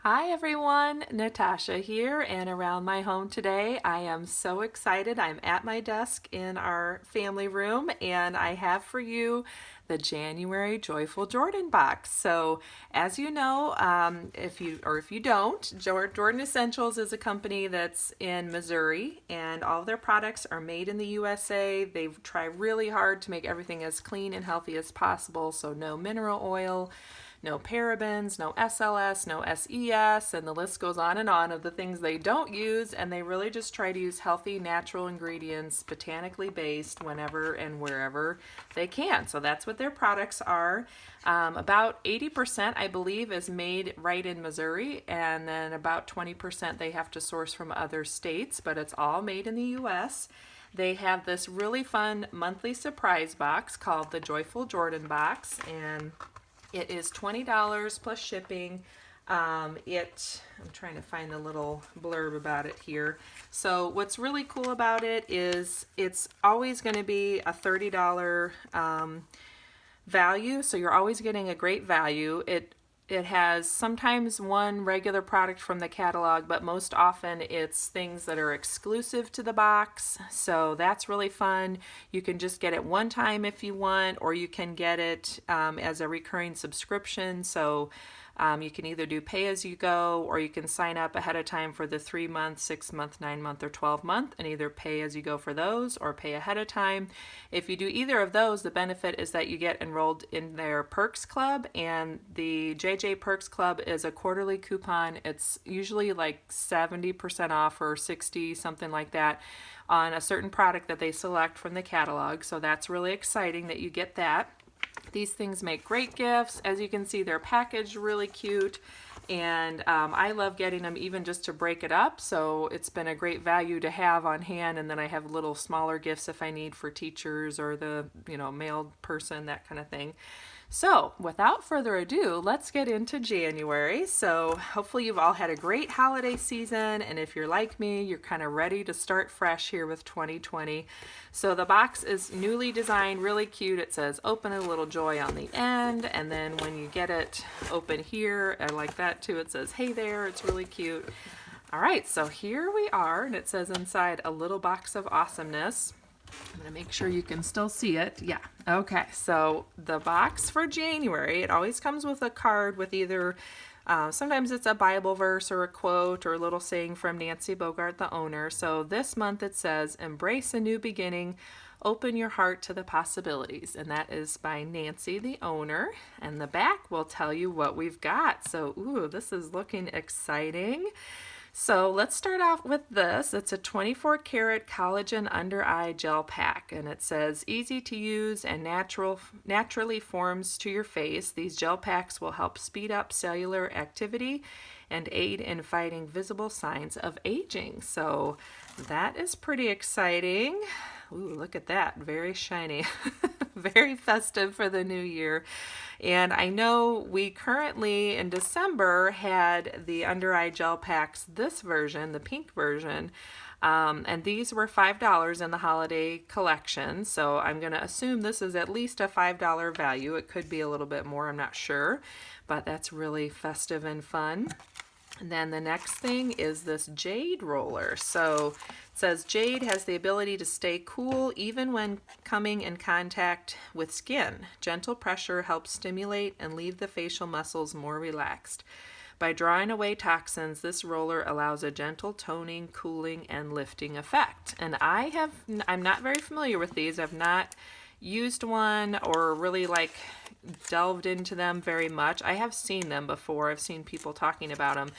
Hi everyone, Natasha here and around my home today. I am so excited. I'm at my desk in our family room and I have for you the January Joyful Jordan box. So as you know, if you don't, Jordan Essentials is a company that's in Missouri and all of their products are made in the USA. They try really hard to make everything as clean and healthy as possible. So no mineral oil, no parabens, no SLS, no SES, and the list goes on and on of the things they don't use, and they really just try to use healthy, natural ingredients, botanically based, whenever and wherever they can. So that's what their products are. About 80%, I believe, is made right in Missouri, and then about 20% they have to source from other states, but it's all made in the U.S. They have this really fun monthly surprise box called the Joyful Jordan box, and it is $20 plus shipping. I'm trying to find the little blurb about it here. So what's really cool about it is it's always going to be a $30 value, so you're always getting a great value. It has sometimes one regular product from the catalog, but most often it's things that are exclusive to the box. So that's really fun. You can just get it one time if you want, or you can get it as a recurring subscription. So you can either do pay as you go, or you can sign up ahead of time for the 3-month, 6-month, 9-month, or 12-month, and either pay as you go for those or pay ahead of time. If you do either of those, the benefit is that you get enrolled in their Perks Club, and the JJ Perks Club is a quarterly coupon. It's usually like 70% off or 60, something like that, on a certain product that they select from the catalog. So that's really exciting that you get that. These things make great gifts. As you can see, they're packaged really cute, and I love getting them even just to break it up, so it's been a great value to have on hand. And then I have little smaller gifts if I need for teachers or the mailed person, that kind of thing. So without further ado, let's get into January. So hopefully you've all had a great holiday season, and if you're like me, you're kind of ready to start fresh here with 2020. So the box is newly designed, really cute. It says open a little joy on the end, and then when you get it open here, I like that too, it says hey there. It's really cute. All right, so here we are, and it says inside a little box of awesomeness. I'm going to make sure you can still see it. Yeah. Okay. So the box for January, it always comes with a card with either, sometimes it's a Bible verse or a quote or a little saying from Nancy Bogart, the owner. So this month it says, embrace a new beginning, open your heart to the possibilities. And that is by Nancy, the owner. And the back will tell you what we've got. So, ooh, this is looking exciting. So let's start off with this. It's a 24 karat collagen under eye gel pack, and it says easy to use and naturally forms to your face. These gel packs will help speed up cellular activity and aid in fighting visible signs of aging. So that is pretty exciting. Ooh, look at that, very shiny. Very festive for the new year. And I know we currently in December had the under eye gel packs, this version, the pink version, and these were $5 in the holiday collection. So I'm going to assume this is at least a $5 value. It could be a little bit more, I'm not sure, but that's really festive and fun. And then the next thing is this Jade Roller. So it says Jade has the ability to stay cool even when coming in contact with skin. Gentle pressure helps stimulate and leave the facial muscles more relaxed. By drawing away toxins, this roller allows a gentle toning, cooling, and lifting effect. And I'm not very familiar with these. I've not used one or really delved into them very much. I have seen them before. I've seen people talking about them.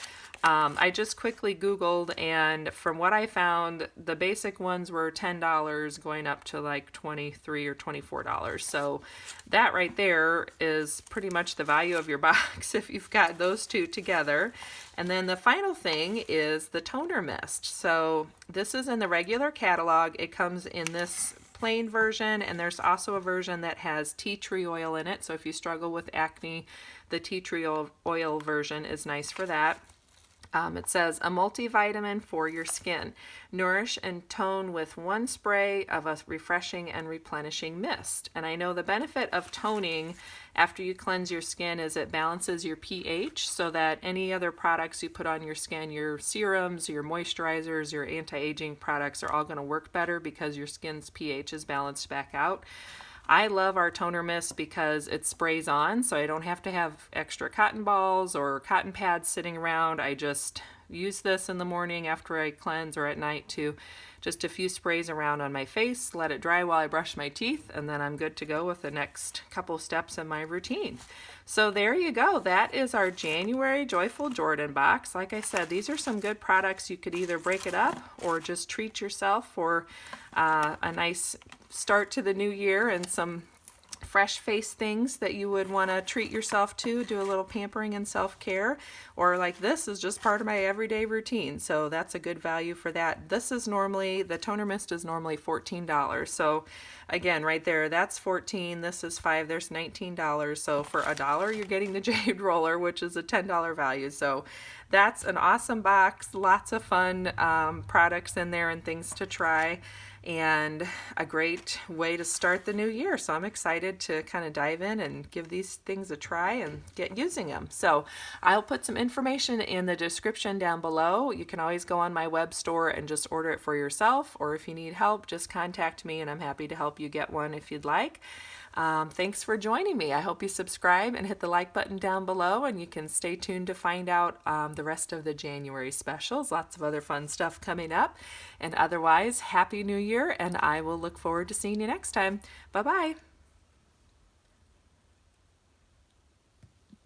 I just quickly Googled, and from what I found, the basic ones were $10 going up to like $23 or $24. So that right there is pretty much the value of your box if you've got those two together. And then the final thing is the toner mist. So this is in the regular catalog. It comes in this plain version, and there's also a version that has tea tree oil in it. So if you struggle with acne, the tea tree oil version is nice for that. It says a multivitamin for your skin. Nourish and tone with one spray of a refreshing and replenishing mist. And I know the benefit of toning after you cleanse your skin is it balances your pH so that any other products you put on your skin, your serums, your moisturizers, your anti-aging products are all going to work better because your skin's pH is balanced back out. I love our toner mist because it sprays on, so I don't have to have extra cotton balls or cotton pads sitting around. I just use this in the morning after I cleanse or at night to just a few sprays around on my face, let it dry while I brush my teeth, and then I'm good to go with the next couple steps in my routine. So there you go. That is our January Joyful Jordan box. Like I said, these are some good products. You could either break it up or just treat yourself for a nice start to the new year and some fresh face things that you would want to treat yourself to, do a little pampering and self-care, or like this is just part of my everyday routine, so that's a good value for that. This is normally, the toner mist is normally $14, so again right there, that's $14, this is $5, there's $19, so for $1 you're getting the Jade Roller, which is a $10 value. So that's an awesome box, lots of fun products in there and things to try, and a great way to start the new year. So I'm excited to kind of dive in and give these things a try and get using them. So I'll put some information in the description down below. You can always go on my web store and just order it for yourself, or if you need help, just contact me and I'm happy to help you get one if you'd like. Thanks for joining me. I hope you subscribe and hit the like button down below, and you can stay tuned to find out the rest of the January specials. Lots of other fun stuff coming up. And otherwise, Happy New Year, and I will look forward to seeing you next time. Bye-bye.